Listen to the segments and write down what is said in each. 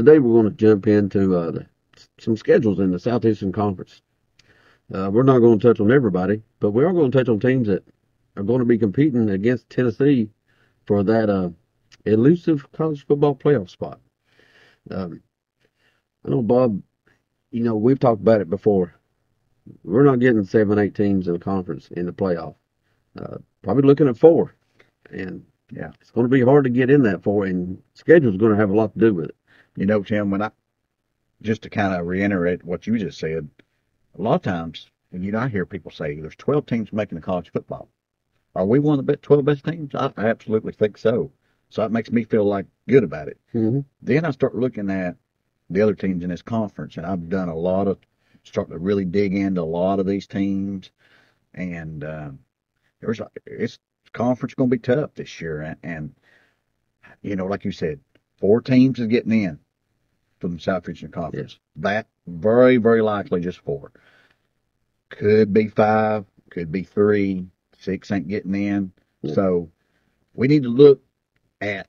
Today we're going to jump into some schedules in the Southeastern Conference. We're not going to touch on everybody, but we are going to touch on teams that are going to be competing against Tennessee for that elusive college football playoff spot. I know, Bob, we've talked about it before. We're not getting 7, 8 teams in the conference in the playoff. Probably looking at 4. And Yeah. it's going to be hard to get in that 4, and schedule's going to have a lot to do with it. Tim, just to kind of reiterate what you just said, a lot of times, and I hear people say there's 12 teams making the college football. Are we one of the 12 best teams? I absolutely think so. So that makes me feel good about it. Mm-hmm. Then I start looking at the other teams in this conference, and I've done starting to really dig into a lot of these teams. And it's conference going to be tough this year. And like you said, 4 teams is getting in from the Southeastern Conference. Yes. That very, very likely just 4. Could be 5, could be 3, 6 ain't getting in. Yeah. So we need to look at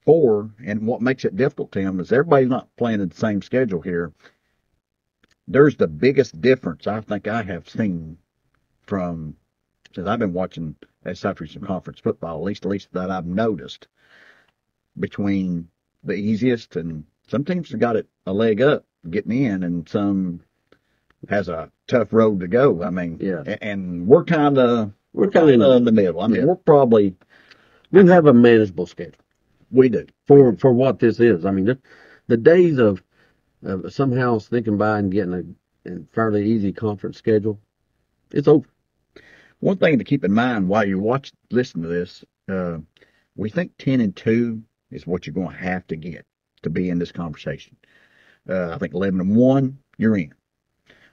4, and what makes it difficult, Tim, is everybody's not playing the same schedule here. There's the biggest difference I think I have seen since I've been watching that Southeastern Conference football, at least that I've noticed, between the easiest, and some teams have got a leg up getting in, and some has a tough road to go. I mean, yeah. And we're kind of in the middle. I mean, yeah. We have a manageable schedule. We do for what this is. I mean, the days of somehow sneaking by and getting a fairly easy conference schedule, it's over. One thing to keep in mind while you listen to this, we think 10-2 is what you're going to have to get to be in this conversation. I think 11-1, you're in.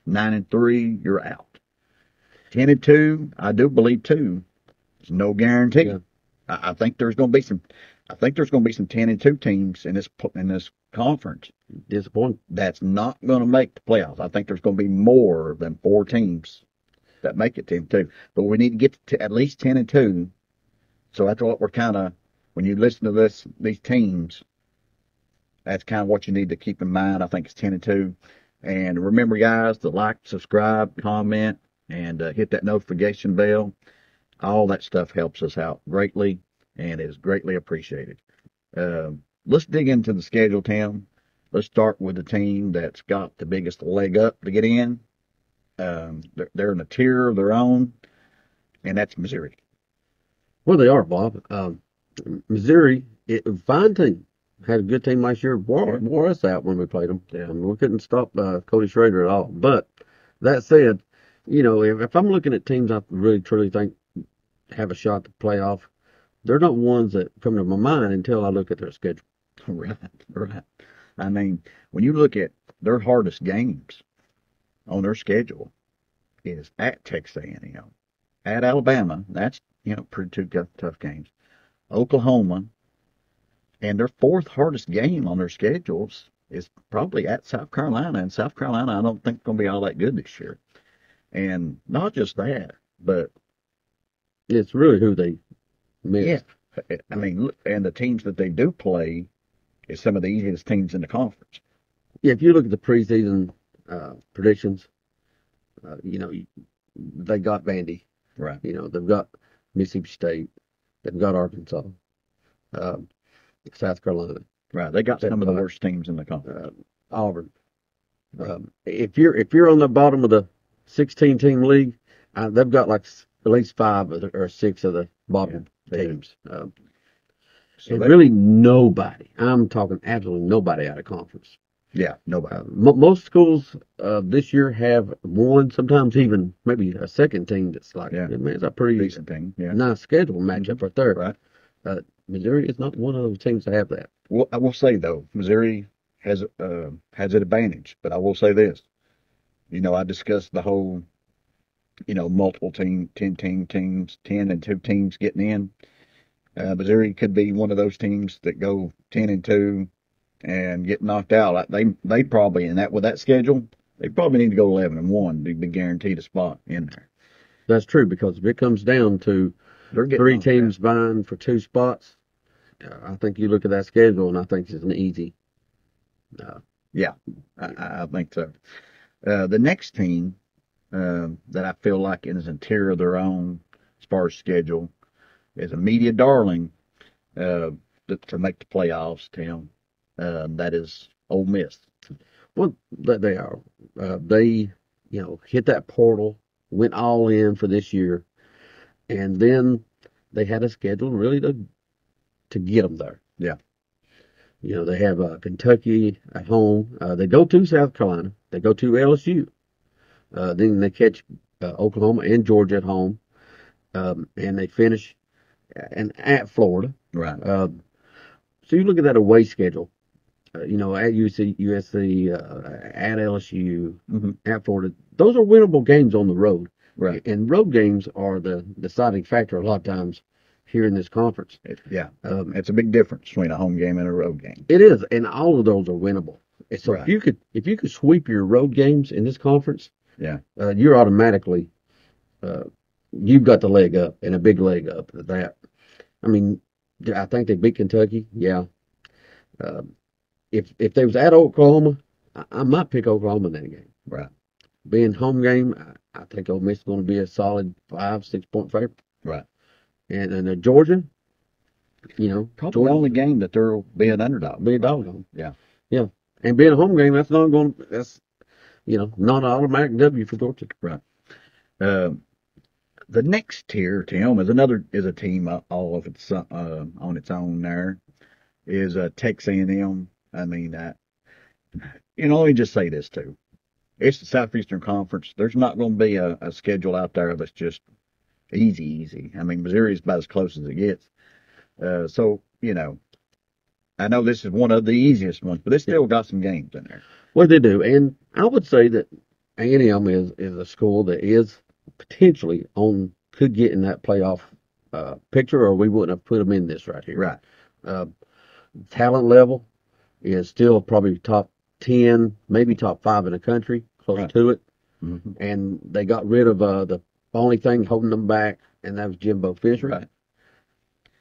9-3, you're out. 10-2, I do believe 2. There's no guarantee. Yeah. I think there's going to be some 10-2 teams in this conference. Disappointing. That's not going to make the playoffs. I think there's going to be more than 4 teams that make it 10-2. But we need to get to at least 10-2. So that's what we're kind of, when you listen to these teams, that's kind of what you need to keep in mind. I think it's 10-2. And remember, guys, to like, subscribe, comment, and hit that notification bell. All that stuff helps us out greatly and is greatly appreciated. Let's dig into the schedule, Tim. Let's start with the team that's got the biggest leg up to get in. They're in a tier of their own, and that's Missouri. Well, they are, Bob. Missouri, fine team. Had a good team last year. Wore us out when we played them. Yeah. And we couldn't stop Cody Schrader at all. But that said, if I'm looking at teams I really truly think have a shot to play off, they're not ones that come to my mind until I look at their schedule. Right. I mean, when you look at their hardest games on their schedule is at Texas A&M, at Alabama. That's pretty 2 tough games. Oklahoma, and their 4th hardest game on their schedules is probably at South Carolina. And South Carolina, I don't think going to be all that good this year. And not just that, but it's really who they miss. Yeah, I mean, and the teams that they do play is some of the easiest teams in the conference. Yeah, if you look at the preseason predictions, they got Vandy. Right. They've got Mississippi State. They've got Arkansas. South Carolina. Right. They got some of the worst teams in the conference. Auburn. If you're on the bottom of the 16-team league, they've got like at least 5 or 6 of the bottom teams. So really nobody. I'm talking absolutely nobody out of conference. Yeah, nobody. Most schools this year have one, sometimes even maybe a second team that's like, man, it's a pretty decent team. Yeah. Nice schedule matchup right there. Right. Missouri is not one of those teams that have that. Well, I will say though, Missouri has an advantage, but I will say this. I discussed the whole, multiple 10 teams, 10-2 teams getting in. Missouri could be one of those teams that go 10-2 and get knocked out. They probably with that schedule, they probably need to go 11-1 to be guaranteed a spot in there. That's true, because if it comes down to 3 teams vying for 2 spots, I think you look at that schedule and I think it's an easy Yeah, I think so. The next team that I feel like is a tier of their own as far as schedule is a media darling uh, to make the playoffs, Tim. That is Ole Miss. Well, they are. They, hit that portal, went all in for this year, and then they had a schedule really to get them there. Yeah. They have Kentucky at home. They go to South Carolina. They go to LSU. Then they catch Oklahoma and Georgia at home, and they finish at Florida. Right. So you look at that away schedule. At USC, at LSU, at Florida. Those are winnable games on the road. Right. And road games are the deciding factor a lot of times here in this conference. It's a big difference between a home game and a road game. It is, and all of those are winnable. And so Right. if you could sweep your road games in this conference, Yeah. You're automatically you've got the leg up and a big leg up at that. I mean, I think they beat Kentucky. Yeah. If they was at Oklahoma, I might pick Oklahoma in that game. Right. Being home game, I think Ole Miss is going to be a solid 5-6 point favorite. Right. And Georgia, Probably Georgia, the only game that they'll be an underdog. be a dog on. Yeah. Yeah. And being a home game, that's not not an automatic W for Georgia. Right. The next tier, Tim, is a team all of its on its own. There is Texas A&M. I mean, let me just say this too. It's the Southeastern Conference. There's not going to be a schedule out there that's just easy. I mean, Missouri's about as close as it gets. So, I know this is one of the easiest ones, but it's still got some games in there. Well, they do. And I would say that A&M is a school that is potentially could get in that playoff picture, or we wouldn't have put them in this right here. Right. Talent level is still probably top 10, maybe top 5 in the country, close Right. to it. Mm-hmm. And they got rid of the only thing holding them back, and that was Jimbo Fisher. Right.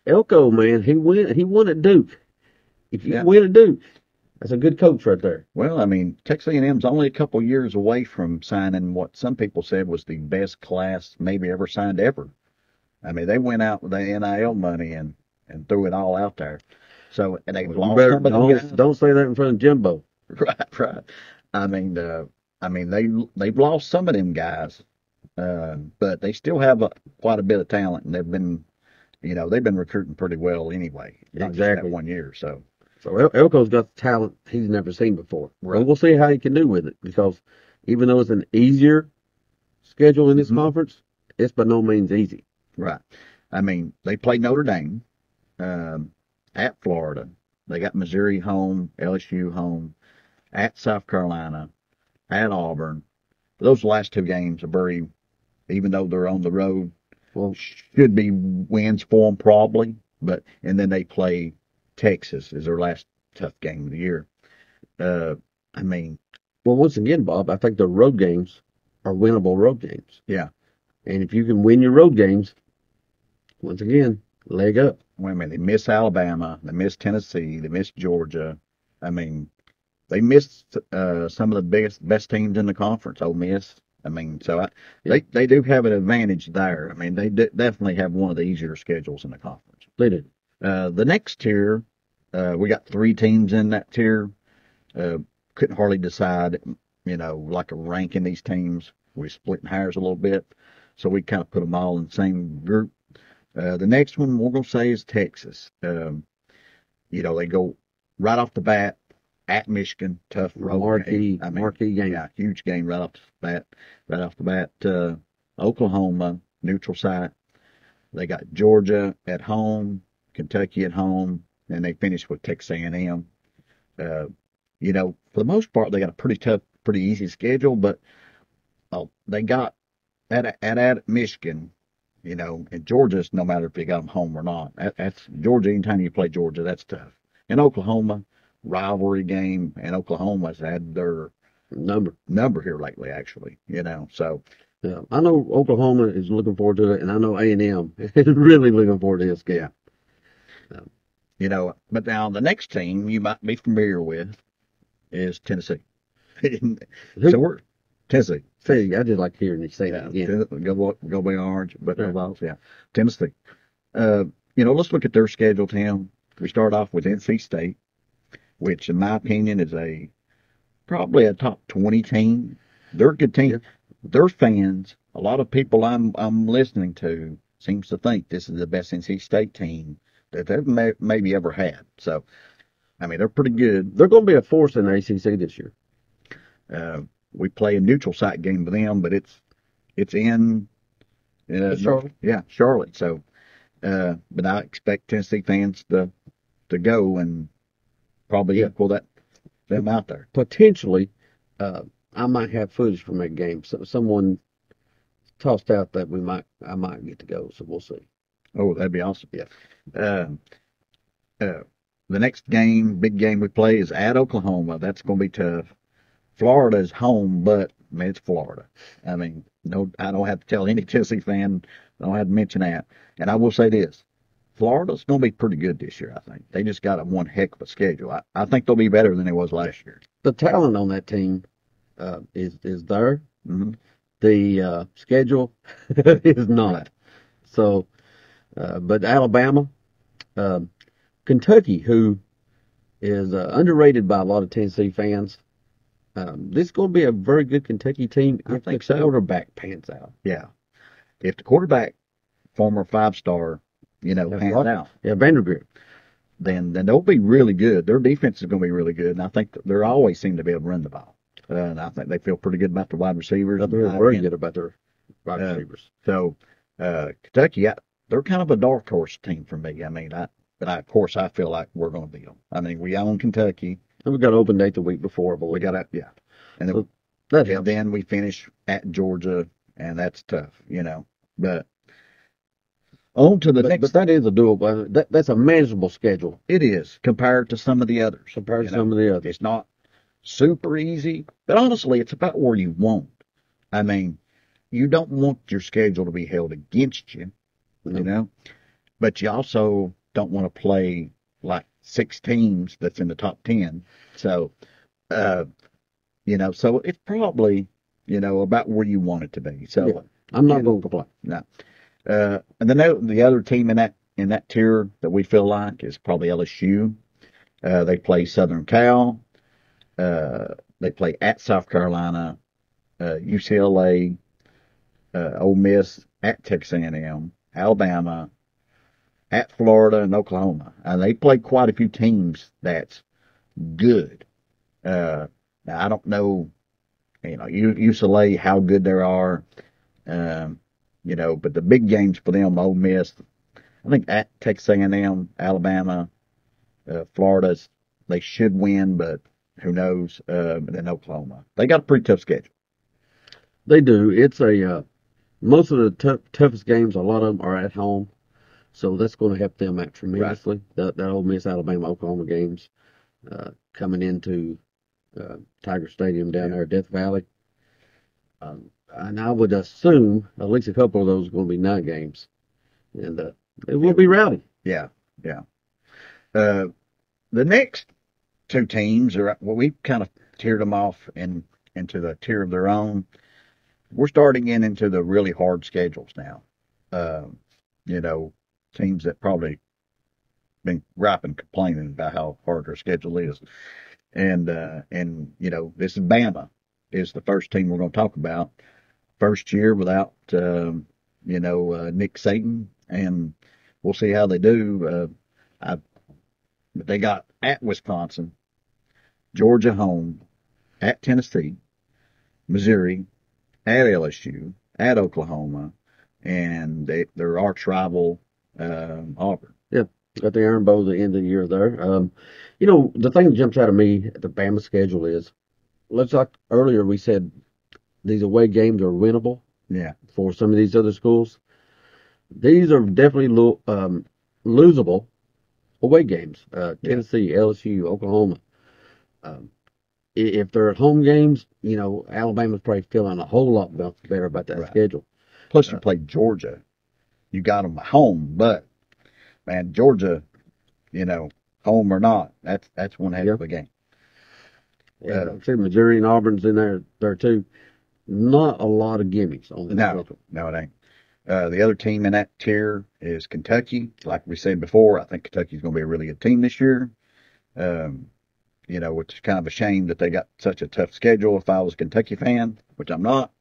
Elko, man, he won at Duke. If you Yeah. win at Duke, that's a good coach right there. Well, I mean, Texas A&M's only a couple years away from signing what some people said was the best class maybe ever signed ever. I mean, they went out with the NIL money and threw it all out there. So, and they lost some of them guys. Don't say that in front of Jimbo. Right. I mean, they've lost some of them guys, but they still have quite a bit of talent, and they've been recruiting pretty well anyway. Not just Exactly. that 1 year, so. So Elko's got the talent he's never seen before. Right. Well, we'll see how he can do with it, because even though it's an easier schedule in this conference, it's by no means easy. Right. I mean, they play Notre Dame at Florida. They got Missouri home, LSU home, at South Carolina, at Auburn. Those last two games are very, even though they're on the road, Well, should be wins for them probably. And then they play Texas as their last tough game of the year. I mean, well, once again, Bob, I think the road games are winnable road games. yeah. And if you can win your road games, once again, leg up. Wait a minute, they miss Alabama, they miss Tennessee, they miss Georgia. I mean, they missed some of the best teams in the conference. Ole Miss. I mean, so they do have an advantage there. I mean, they definitely have one of the easier schedules in the conference. They do. The next tier, we got 3 teams in that tier. Couldn't hardly decide, like a ranking these teams. We're splitting hairs a little bit, so we kind of put them all in the same group. The next one we're going to say is Texas. They go right off the bat at Michigan, tough road Marquee game. Yeah, huge game right off the bat. Oklahoma, neutral site. They got Georgia at home, Kentucky at home, and they finish with Texas A&M. For the most part, they got a pretty tough, pretty easy schedule, but they got at Michigan. And Georgia's, no matter if you got them home or not, that's Georgia. Anytime you play Georgia, that's tough. And Oklahoma, rivalry game, and Oklahoma's had their number here lately, actually. So yeah, I know Oklahoma is looking forward to it, and I know A&M is really looking forward to this game. But now the next team you might be familiar with is Tennessee. Who? So we're Tennessee. See, I just like hearing you say Yeah, that again. go be orange, but no Yeah. balls. Yeah, Tennessee. Let's look at their schedule, Tim. We start off with NC State, which, in my opinion, is probably a top 20 team. They're a good team. Yeah. Their fans, a lot of people I'm listening to, seems to think this is the best NC State team that they've maybe ever had. So, I mean, they're pretty good. They're going to be a force in the ACC this year. We play a neutral site game with them, but it's in Charlotte. Yeah, Charlotte. So, but I expect Tennessee fans to go and probably equal them out there. Potentially, I might have footage from that game. So someone tossed out that I might get to go. So we'll see. Oh, that'd be awesome. Yeah. The next big game we play is at Oklahoma. That's going to be tough. Florida's home, but I mean, it's Florida. I mean, no, I don't have to tell any Tennessee fan. I don't have to mention that. And I will say this: Florida's going to be pretty good this year. I think they just got one heck of a schedule. I think they'll be better than they was last year. The talent on that team is there. Mm-hmm. The schedule is not. Right. So, but Alabama, Kentucky, who is underrated by a lot of Tennessee fans. This is going to be a very good Kentucky team if the quarterback pans out. Yeah. If the quarterback, former 5-star, pans out. Yeah, Vanderbilt. Then they'll be really good. Their defense is going to be really good, and I think they're always seem to be able to run the ball. And I think they feel pretty good about the wide receivers. They're very good about their wide receivers. So Kentucky, they're kind of a dark horse team for me. I mean, of course I feel like we're going to beat them. I mean, we own Kentucky. And we got an open date the week before, but We got out, yeah. And so then we finish at Georgia, and that's tough, But on to the next. But that is a doable. That's a manageable schedule. It is compared to some of the others. Compared to some of the others. It's not super easy, but honestly, it's about where you want. I mean, you don't want your schedule to be held against you, but you also don't want to play like 6 teams that's in the top 10. So, so it's probably, about where you want it to be. So yeah, I'm not going to complain. No. And then the other team in that tier that we feel like is probably LSU. They play Southern Cal. They play at South Carolina, UCLA, Ole Miss, at Texas A&M, Alabama, at Florida, and Oklahoma. And they play quite a few teams that's good. Now I don't know, UCLA how good they are, but the big games for them, Ole Miss, I think at Texas A&M, Alabama, Florida, they should win, but who knows? And then Oklahoma, they got a pretty tough schedule. They do. It's most of the toughest games. A lot of them are at home, so that's going to help them out tremendously. Right. That Ole Miss, Alabama, Oklahoma games coming into Tiger Stadium down there at Death Valley, and I would assume at least a couple of those are going to be night games, and it will be rowdy. Yeah. The next 2 teams are, well, we've kind of tiered them off into the tier of their own. We're starting into the really hard schedules now. Teams that probably been griping, complaining about how hard their schedule is. And this is Bama is the first team we're going to talk about. First year without, Nick Saban, and we'll see how they do. But they got at Wisconsin, Georgia home, at Tennessee, Missouri, at LSU, at Oklahoma, and their arch rival, Auburn. Yeah, got the Iron Bowl at the end of the year there. The thing that jumps out at me at the Bama schedule is, like earlier we said, these away games are winnable. Yeah. For some of these other schools. These are definitely losable away games. Tennessee, LSU, Oklahoma. If they're at home games, Alabama's probably feeling a whole lot better about that schedule. Plus, you play Georgia. You got them at home, but man, Georgia, home or not, that's one heck of a game. Yeah, see, Missouri and Auburn's in there too. Not a lot of gimmies on the schedule. No, it ain't. The other team in that tier is Kentucky. Like we said before, I think Kentucky's going to be a really good team this year. Which is kind of a shame that they got such a tough schedule if I was a Kentucky fan, which I'm not.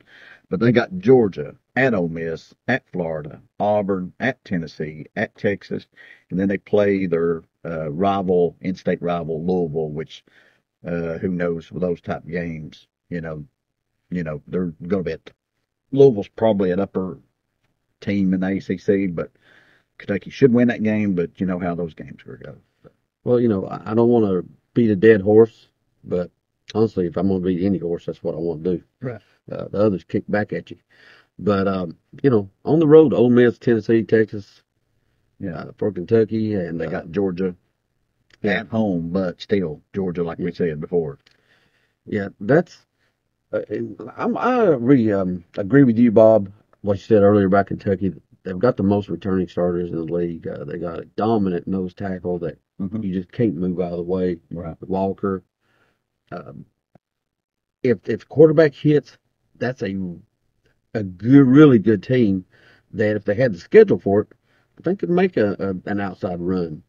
But they got Georgia, at Ole Miss, at Florida, Auburn, at Tennessee, at Texas, and then they play their in-state rival, Louisville, which who knows with those type of games, they're going to be Louisville's probably an upper team in the ACC, but Kentucky should win that game, but you know how those games are going to go. Well, I don't want to beat a dead horse, but honestly, if I'm going to beat any horse, that's what I want to do. Right. The others kick back at you. But, on the road, Ole Miss, Tennessee, Texas, for Kentucky, and they got Georgia at home, but still, Georgia, like we said before. Yeah, that's, I really agree with you, Bob, what you said earlier about Kentucky. They've got the most returning starters in the league. They got a dominant nose tackle that you just can't move out of the way. Right. Walker. If quarterback hits, that's a good, really good team that if they had the schedule for it, I think could make an outside run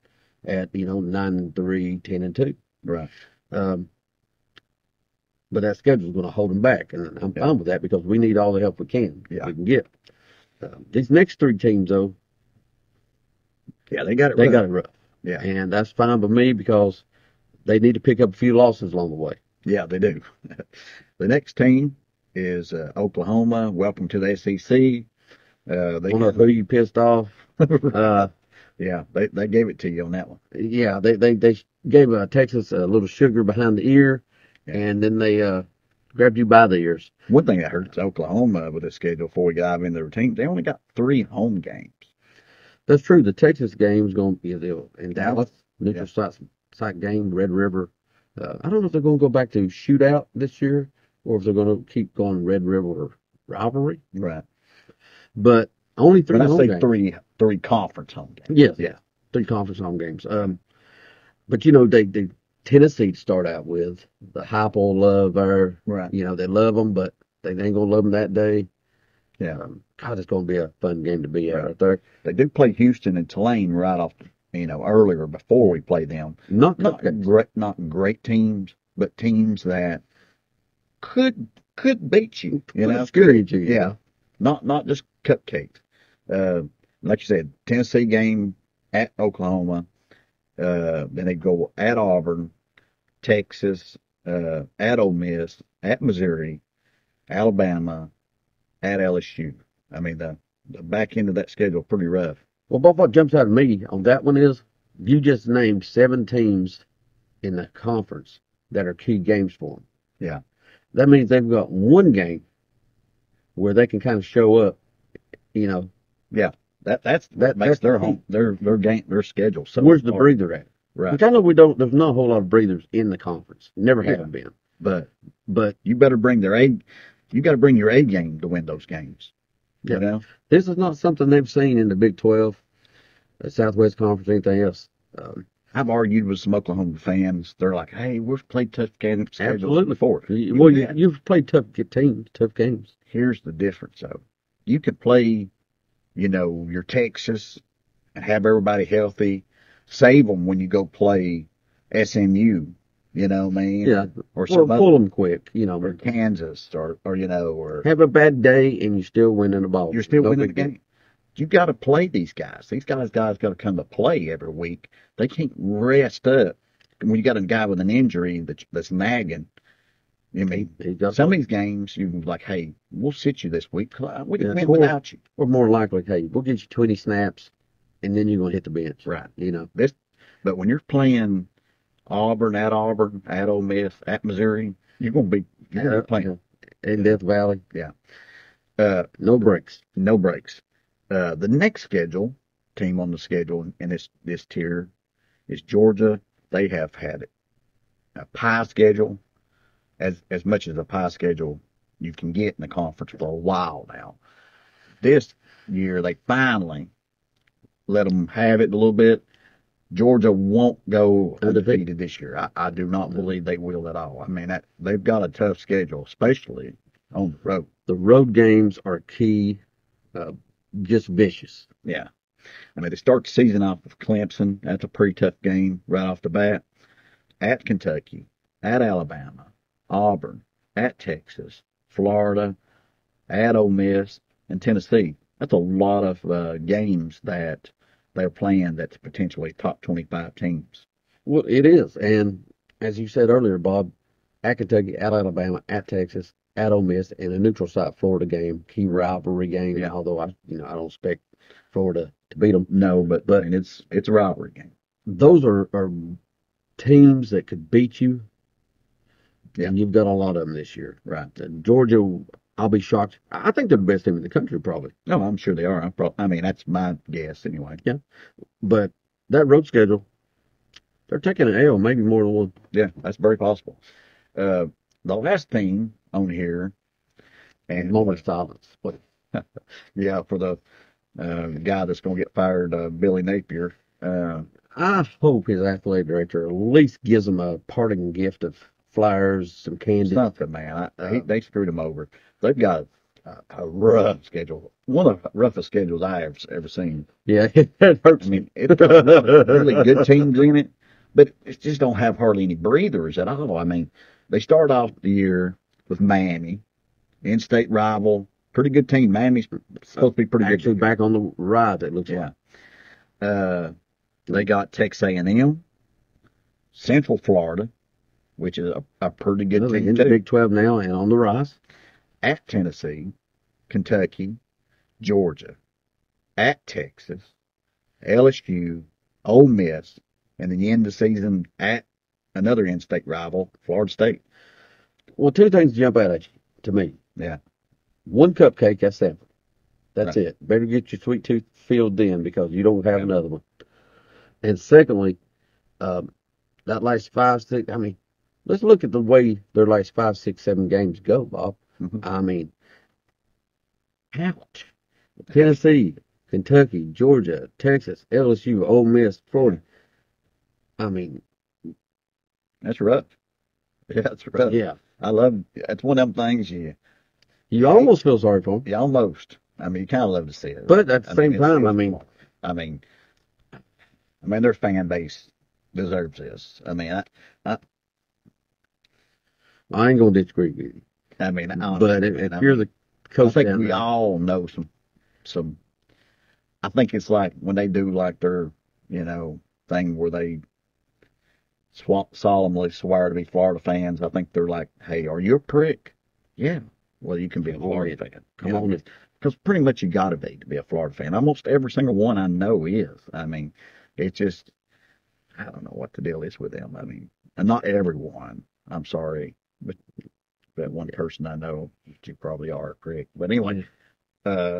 at 9-3, 10-2. Right. But that schedule is going to hold them back, and I'm fine with that because we need all the help we can get. These next three teams, though, they got it. They got it rough. Yeah, and that's fine by me because they need to pick up a few losses along the way. Yeah, they do. The next team is Oklahoma. Welcome to the SEC. Don't know who you pissed off. Yeah, they gave it to you on that one. Yeah, they gave Texas a little sugar behind the ear, and then they grabbed you by the ears. One thing that hurts Oklahoma with the schedule before we dive into their team, they only got 3 home games. That's true. The Texas game is going to be in Dallas, neutral site game, Red River. I don't know if they're going to go back to shootout this year or if they're going to keep going Red River rivalry. Right. But only 3 home games. Three conference home games. Yes. Yeah. 3 conference home games. But they Tennessee to start out with, the Heupel love there. Right. They love them, but they ain't going to love them that day. Yeah. God, it's going to be a fun game to be at right there. They do play Houston and Tulane right off, earlier before we play them. Not great teams, but teams that could beat you. Scary you. Yeah. Not just cupcakes. Like you said, Tennessee game at Oklahoma. Then they go at Auburn, Texas, at Ole Miss, at Missouri, Alabama, at LSU. I mean, the back end of that schedule is pretty rough. Well, Bob, what jumps out at me on that one is you just named 7 teams in the conference that are key games for them. Yeah. That means they've got one game where they can kind of show up, Yeah. That makes their home, their game, their schedule. So where's the breather at? Right. Which I know there's not a whole lot of breathers in the conference. Never have been. But you better bring you got to bring your A game to win those games. Yeah. This is not something they've seen in the Big 12, the Southwest Conference, anything else. I've argued with some Oklahoma fans. They're like, "Hey, we've played tough games before." Well, you've played tough teams, tough games. Here's the difference, though. You could play, your Texas and have everybody healthy. Save them when you go play SMU. You know what I mean? Yeah. Or pull them quick. Or Kansas, or have a bad day and you're still winning the ball. You're still winning the game. You got to play these guys. These guys got to come to play every week. They can't rest up. When you got a guy with an injury that's nagging, some of these games you like, hey, we'll sit you this week. We can win without you. Or more likely, hey, we'll get you 20 snaps, and then you're going to hit the bench. Right. But when you're playing Auburn, at Ole Miss, at Missouri, you're going to be playing in Death Valley. Yeah. No breaks. No breaks. The next team on the schedule in this tier is Georgia. They have had a pie schedule, as much as a pie schedule you can get in the conference for a while now. This year they finally let them have it a little bit, Georgia won't go Undefeated. undefeated this year. I do not believe they will at all. I mean, they've got a tough schedule, especially on the road. The road games are key, just vicious. Yeah. I mean, they start the season off with Clemson. That's a pretty tough game right off the bat. At Kentucky, at Alabama, Auburn, at Texas, Florida, at Ole Miss, and Tennessee. That's a lot of games that they're playing that's potentially top 25 teams. Well, it is. And as you said earlier, Bob, at Kentucky, at Alabama, at Texas, at Ole Miss, and a neutral site Florida game, key rivalry game. Yeah. Although I don't expect Florida to beat them. No, but I mean, it's a rivalry game. Those are teams that could beat you. Yeah. And you've got a lot of them this year. Right. And Georgia, I'll be shocked. I think they're the best team in the country, probably. No, I'm sure they are. I mean, that's my guess anyway. Yeah. But that road schedule, they're taking an L, maybe more than one. Yeah, that's very possible. The last team on here, and Moment of silence. But yeah, for the guy that's going to get fired, Billy Napier. I hope his athletic director at least gives him a parting gift of flowers, some candy. Something, man. They screwed him over. They've got a rough schedule. One of the roughest schedules I have ever seen. Yeah, it hurts. I mean, it's got a lot of really good teams in it, but it just don't have hardly any breathers at all. I mean, they start off the year with Miami, in-state rival, pretty good team. Miami's supposed to be pretty Actually good. back on the rise, it looks Yeah. like. They got Texas A&M, Central Florida, which is a pretty good Well, they're team in the too. Big 12 now and on the rise. At Tennessee, Kentucky, Georgia, at Texas, LSU, Ole Miss, and then you end the season at another in-state rival, Florida State. Well, two things jump out at you, to me. Yeah. One cupcake, that's Stanford. That's Right. it. Better get your sweet tooth filled in because you don't have Yeah. another one. And secondly, that last 5, 6, I mean, let's look at the way their last 5, 6, 7 games go, Bob. Mhm. I mean, ouch. Tennessee, Kentucky, Georgia, Texas, LSU, Ole Miss, Florida. I mean, That's rough. Yeah, that's rough. yeah. That's one of them things you almost feel sorry for them. almost, I mean, you kind of love to see it. But at the I same mean, time, I mean, their fan base deserves this. I mean, I ain't going to disagree with you. I mean, But if you're the I coach think down we there, all know some. I think it's like when they do like their, thing where they solemnly swear to be Florida fans. I think they're like, "Hey, are you a prick?" Yeah. Well, you can be a Florida fan. come on. Because pretty much you got to be a Florida fan. Almost every single one I know is. I mean, it's just, I don't know what the deal is with them. I mean, and not everyone. I'm sorry, but that one person I know, you probably are correct. But anyway, But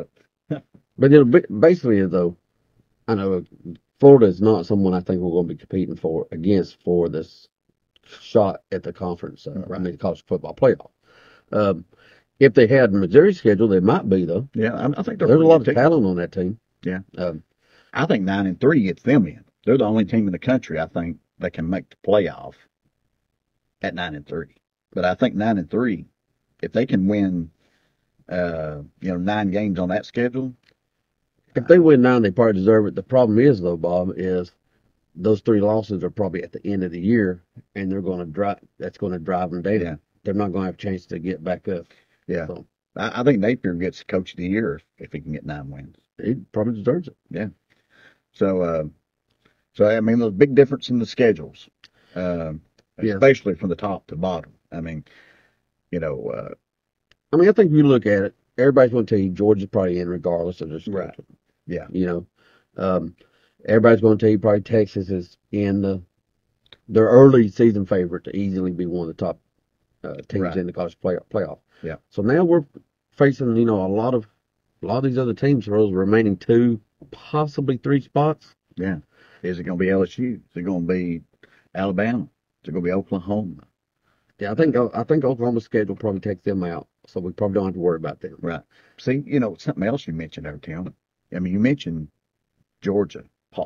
basically, though, I know Florida is not someone I think we're going to be competing for this shot at the conference. I mean, the college football playoff. If they had Missouri's schedule, they might be though. yeah, I think There's a lot of talent on that team. Yeah. Um, I think 9-3 gets them in. They're the only team in the country I think that can make the playoff at 9-3. But I think 9-3, if they can win, 9 games on that schedule. if they win 9, they probably deserve it. The problem is though, Bob, is those 3 losses are probably at the end of the year, and they're going to drive. That's going to drive them down. Yeah. They're not going to have a chance to get back up. Yeah. So I think Napier gets Coach of the Year if he can get 9 wins. he probably deserves it. So I mean, there's a big difference in the schedules, especially from the top to bottom. I mean, I mean, I think if you look at it, everybody's going to tell you Georgia's probably in regardless of their schedule. Right. Yeah. Everybody's going to tell you probably Texas is in their early season favorite to easily be one of the top teams Right. in the college playoff. Yeah. So now we're facing, a lot of these other teams for those remaining 2, possibly 3 spots. Yeah. Is it going to be LSU? Is it going to be Alabama? Is it going to be Oklahoma? Yeah, I think Oklahoma's schedule probably takes them out, so we probably don't have to worry about them. Right. See, something else you mentioned there, Tim. I mean, you mentioned Georgia.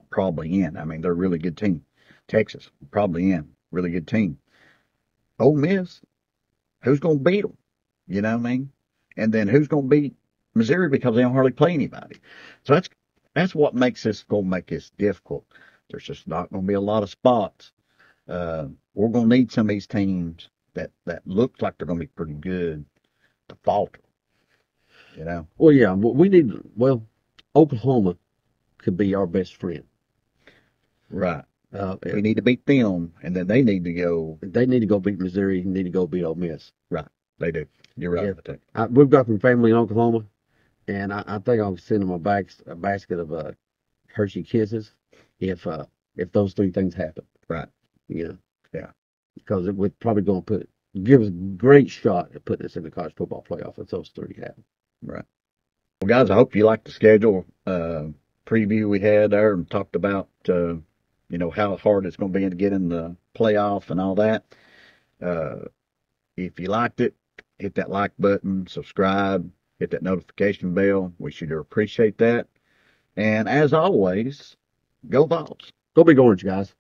probably in. I mean, they're a really good team. Texas, probably in. Really good team. Ole Miss, who's going to beat them? You know what I mean? And then who's going to beat Missouri because they don't hardly play anybody. So that's what makes this going to make this difficult. There's just not going to be a lot of spots. We're going to need some of these teams that look like they're going to be pretty good to falter. You know? Well, yeah, Oklahoma could be our best friend. Right. We need to beat them, and then they need to go. They need to go beat Missouri. Need to go beat Ole Miss. Right. They do. You're right. Yeah. We've got some family in Oklahoma, and I think I'll send them a basket of Hershey Kisses if those three things happen. Right. You know. Yeah. Because we're probably going to give us a great shot at putting us in the college football playoff if those three happen. Right. Well, guys, I hope you liked the schedule preview we had there and talked about how hard it's going to be to get in the playoff and all that. If you liked it, hit that like button, subscribe, hit that notification bell. We should appreciate that. And as always, go Vols. Go Big Orange, guys.